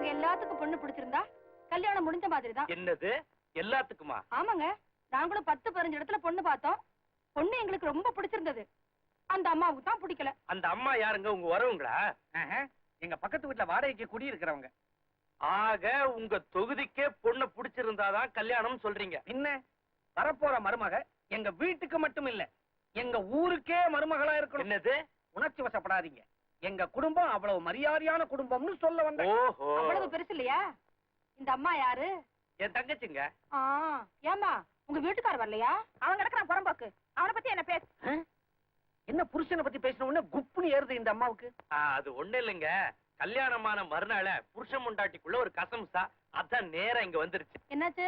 உங்க எல்லாத்துக்கும் பொண்ணு பிடிச்சிருந்தா கல்யாணம் முடிஞ்ச மாதிரி தான். என்னது எல்லாத்துக்குமா? ஆமாங்க, நாங்களும் 10-15 இடத்துல பொண்ணு பார்த்தோம். பொண்ணு எங்களுக்கு ரொம்ப பிடிச்சிருந்தது. அந்த அம்மாவுக்கு தான் பிடிக்கல. அந்த அம்மா யாருங்க? உங்க வரவுங்களா? எங்க பக்கத்து வீட்டுல வாடகைக்கு குடி இருக்கிறவங்க. ஆக உங்க தொகுதிக்கே பொண்ணு பிடிச்சிருந்தாதான் கல்யாணம் சொல்றீங்க. என்ன வரப்போற மருமக எங்க வீட்டுக்கு மட்டும் இல்ல, எங்க ஊருக்கே மருமகளா இருக்கணும். என்னது? உணர்ச்சி வசப்படாதீங்க. எங்க குடும்பம் அவ்வளவு மரியாதையான குடும்பம்னு சொல்ல வந்தேன். ஓஹோ, அவ்வளவு பெருசு இல்லையா? இந்த அம்மா யாரு? என் தங்கச்சிங்க. ஏமா உங்க வீட்டுக்கார வரலையா? அவன் கிடக்குறான் புறம்போக்கு. அவனை பத்தி என்ன பேச? என்ன புருஷனை பத்தி பேசின உடனே குப்புன்னு ஏறுது இந்த அம்மாவுக்கு. அது ஒண்ணு இல்லைங்க, கல்யாணமான மறுநாள புருஷன் முண்டாட்டிக்குள்ள ஒரு கசம்சா, அதான் நேரம் இங்க வந்துருச்சு. என்னாச்சு?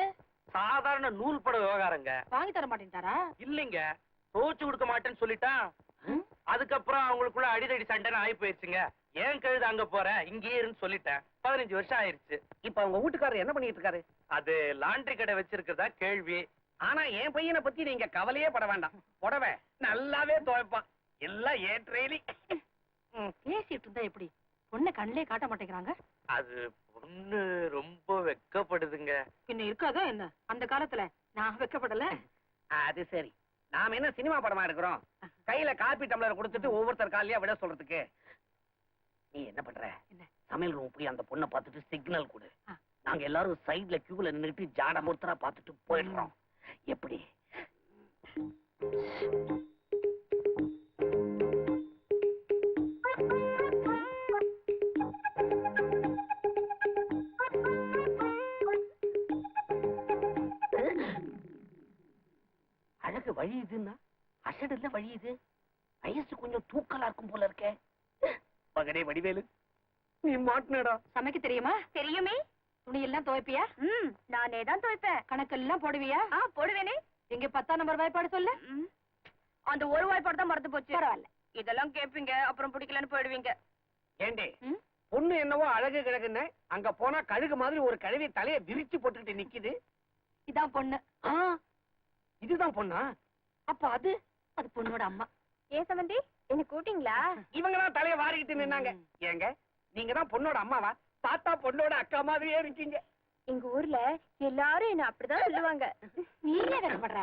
சாதாரண நூல் பட விவகாரங்க. வாங்கி தர மாட்டேன்ட்டாரா? இல்லைங்க, தோச்சு கொடுக்க மாட்டேன்னு சொல்லிட்டான். அதுக்கப்புறம் அவங்களுக்குள்ள அடிதடி சண்டைன்னு ஆகி போயிருச்சுங்க. ஏன் கழுது அங்க போற, இங்கேயே இருந்து சொல்லிட்டேன். 15 வருஷம் ஆயிருச்சு. இப்ப அவங்க வீட்டுக்காரர் என்ன பண்ணிட்டு இருக்காரு? அது லாண்டரி கடை வச்சிருக்கிறதா கேள்வி. ஆனா என் பையனை பத்தி நீங்க கவலையே பட வேண்டாம். புடவை நல்லாவே துவைப்பான். எல்லாம் ஏற்றேலி. பேசிட்டு இருந்தா எப்படி? பொண்ணை கண்ணிலே காட்ட மாட்டேங்கிறாங்க. அது பொண்ணு ரொம்ப வெக்கப்படுதுங்க. பின்ன இருக்காதோ என்ன? அந்த காலத்துல நான் வெக்கப்படல. அது சரி, நாம என்ன சினிமா படமா எடுக்கிறோம்? கையில காப்பி டம்ளர் கொடுத்துட்டு ஒவ்வொருத்தர் காலையா விட சொல்றதுக்கு. நீ என்ன பண்ற? சமையல் ரூம் போய் அந்த பொண்ணை பார்த்துட்டு சிக்னல் கொடு. நாங்க எல்லாரும் சைடுல கியூல நின்னுட்டு ஜாட மூர்த்தரா பார்த்துட்டு போயிடுறோம். எப்படி? அழகு வழியுதுன்னா அசடுல வழியுது. வயசு கொஞ்சம் தூக்கலா இருக்கும் போல இருக்கே. மகனே வடிவேலு, நீ மாட்டினடா. சமைக்க தெரியுமா? தெரியுமே. துணியெல்லாம் துவைப்பியா? நானே தான் துவைப்பேன். கணக்கெல்லாம் போடுவியா? போடுவேனே. எங்க 10ஆம் நம்பர் வாய்ப்பாடு சொல்லு. அந்த ஒரு வாய்ப்பாடு தான் மறந்து போச்சு. பரவாயில்ல, இதெல்லாம் கேப்பீங்க, அப்புறம் பிடிக்கலன்னு போயிடுவீங்க. ஏண்டே, பொண்ணு என்னவோ அழகு கிழகுன்னு அங்க போனா கழுகு மாதிரி ஒரு கழுவி தலையை விரிச்சு போட்டுக்கிட்டு நிக்குது. இதான் பொண்ணு. இதுதான் பொண்ணா? அப்ப அது பொண்ணோட அம்மா. ஏன் சம்பந்தி, என்ன கூட்டிங்களா? இவங்கதான் தலையை வாரிக்கிட்டு நின்னாங்க. ஏங்க, நீங்க தான் பொண்ணோட அம்மாவா? பார்த்தா பொண்ணோட அக்கா மாதிரியே இருக்கீங்க. எங்க ஊர்ல எல்லாரும் என்ன அப்படிதான் சொல்லுவாங்க. நீ ஏன் வெக்கப்படுற?